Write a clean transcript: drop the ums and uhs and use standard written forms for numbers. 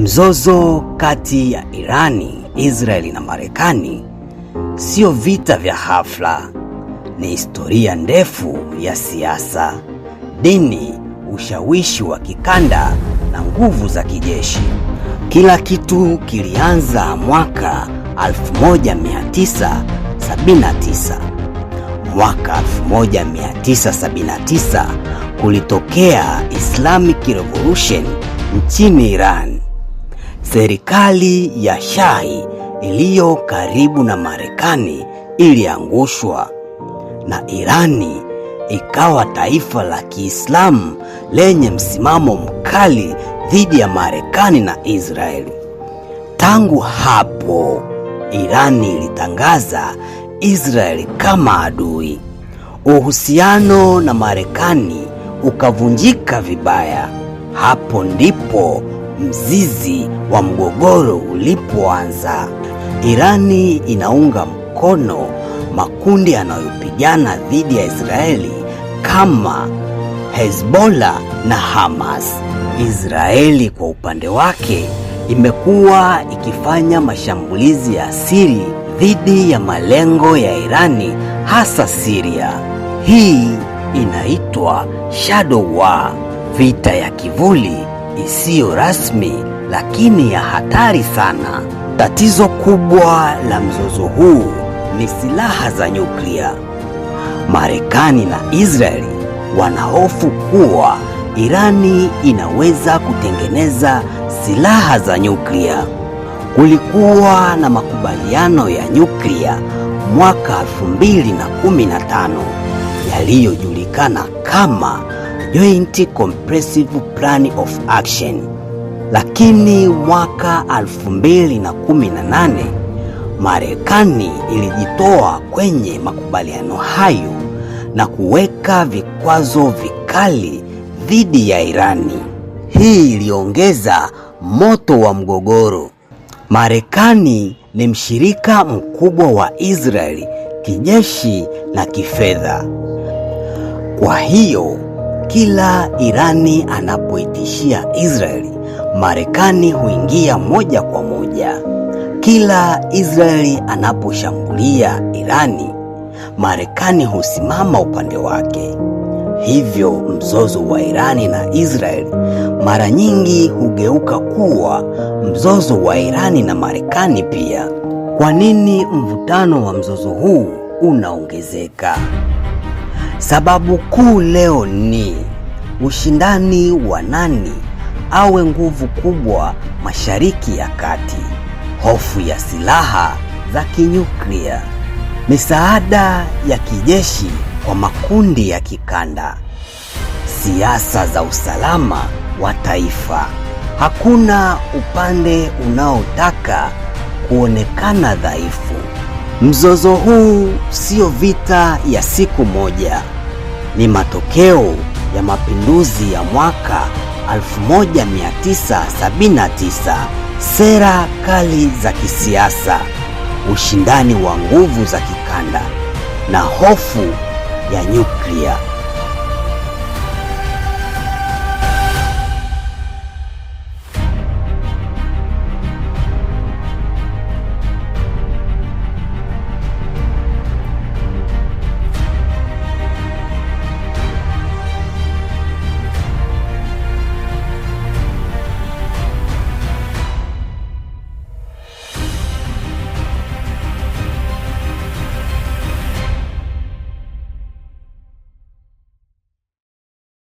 Mzozo kati ya Irani, Israeli na Marekani sio vita vya hafla. Ni historia ndefu ya siasa, dini, ushawishi wa kikanda na nguvu za kijeshi. Kila kitu kilianza mwaka 1979. Mwaka 1979 kulitokea Islamic Revolution nchini Iran. Serikali ya Shahi iliyo karibu na Marekani iliangushwa na Irani ikawa taifa la Kiislamu lenye msimamo mkali dhidi ya Marekani na Israeli. Tangu hapo, Irani ilitangaza Israeli kama adui. Uhusiano na Marekani ukavunjika vibaya. Hapo ndipo mzizi wa mgogoro ulipoanza. Irani inaunga mkono makundi yanayopigana dhidi ya Israeli kama Hezbollah na Hamas. Israeli kwa upande wake imekuwa ikifanya mashambulizi ya siri dhidi ya malengo ya Irani, hasa Syria. Hii inaitwa Shadow War, vita ya kivuli isiyo rasmi lakini ya hatari sana. Tatizo kubwa la mzozo huu ni silaha za nyuklia. Marekani na Israeli wanahofu kuwa Irani inaweza kutengeneza silaha za nyuklia. Kulikuwa na makubaliano ya nyuklia mwaka 2015 yaliyojulikana kama Joint Comprehensive Plan of Action. Lakini mwaka 2018 Marekani ilijitoa kwenye makubaliano hayo na kuweka vikwazo vikali dhidi ya Irani. Hii iliongeza moto wa mgogoro. Marekani ni mshirika mkubwa wa Israeli kijeshi na kifedha. Kwa hiyo kila Irani anapoitishia Israeli, Marekani huingia moja kwa moja. Kila Israeli anaposhambulia Irani, Marekani husimama upande wake. Hivyo mzozo wa Irani na Israeli mara nyingi hugeuka kuwa mzozo wa Irani na Marekani pia. Kwa nini mvutano wa mzozo huu unaongezeka? Sababu kuu leo ni ushindani wa nani awe nguvu kubwa Mashariki ya Kati, hofu ya silaha za kinyuklia, misaada ya kijeshi kwa makundi ya kikanda, siasa za usalama wa taifa. Hakuna upande unaotaka kuonekana dhaifu. Mzozo huu sio vita ya siku moja. Ni matokeo ya mapinduzi ya mwaka 1979, sera kali za kisiasa, ushindani wa nguvu za kikanda na hofu ya nyuklia.